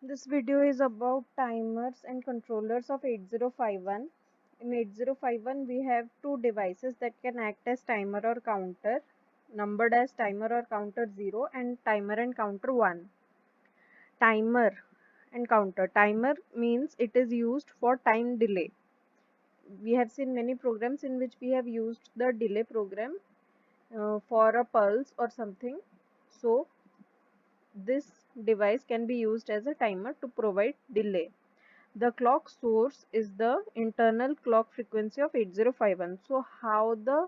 This video is about timers and controllers of 8051. In 8051, we have two devices that can act as timer or counter, numbered as timer or counter 0 and timer and counter 1. Timer and counter. Timer means it is used for time delay. We have seen many programs in which we have used the delay program for a pulse or something. So, this device can be used as a timer to provide delay. The clock source is the internal clock frequency of 8051. So how the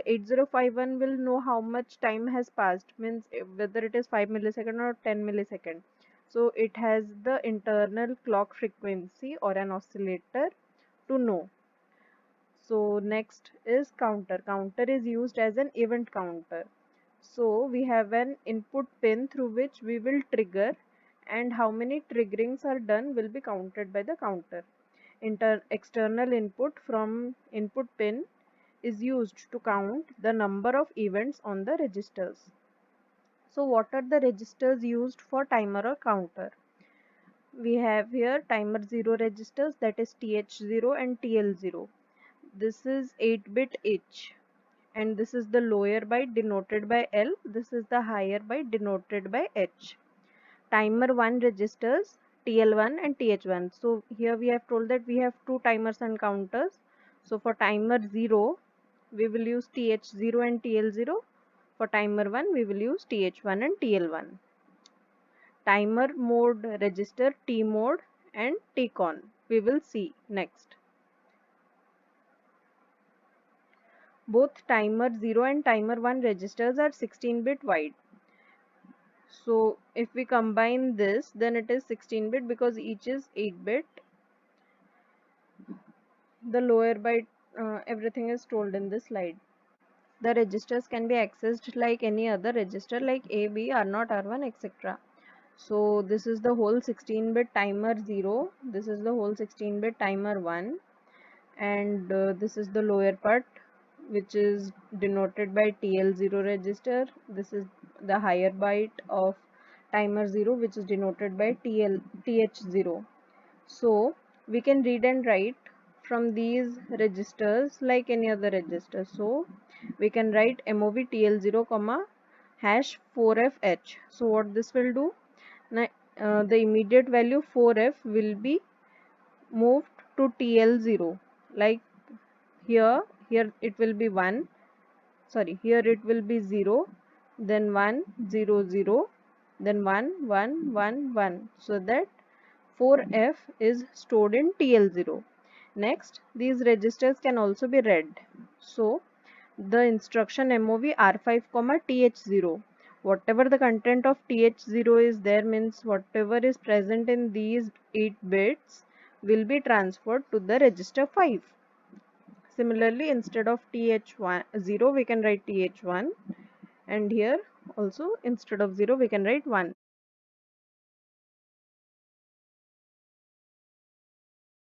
8051 will know how much time has passed, means whether it is 5 millisecond or 10 millisecond. So it has the internal clock frequency or an oscillator to know. So next is counter. Counter is used as an event counter. So we have an input pin through which we will trigger, and how many triggerings are done will be counted by the counter. External input from input pin is used to count the number of events on the registers. So what are the registers used for timer or counter? We have here timer 0 registers, that is TH0 and TL0. This is 8-bit each, and this is the lower byte denoted by L, this is the higher byte denoted by H. Timer 1 registers TL1 and TH1. So here we have told that we have two timers and counters. So for timer 0 we will use TH0 and TL0. For timer 1 we will use TH1 and TL1. Timer mode register T mode and TCON we will see next. Both timer 0 and timer 1 registers are 16-bit wide. So if we combine this, then it is 16-bit because each is 8-bit. The lower byte, everything is told in this slide. The registers can be accessed like any other register like A, B, R0, R1, etc. So this is the whole 16-bit timer 0. This is the whole 16-bit timer 1. And this is the lower part, which is denoted by TL0 register. This is the higher byte of timer 0, which is denoted by TH0. So we can read and write from these registers like any other register. So we can write MOV TL0 comma hash 4FH. So what this will do? Now, the immediate value 4F will be moved to TL0. Like here it will be 1, sorry, here it will be 0, then 1 0 0, then 1 1 1 1, so that 4F is stored in TL0. Next, these registers can also be read. So the instruction MOV R5, TH0, whatever the content of TH0 is there, means whatever is present in these 8 bits will be transferred to the register 5. Similarly, instead of TH0 we can write TH1, and here also instead of 0 we can write 1.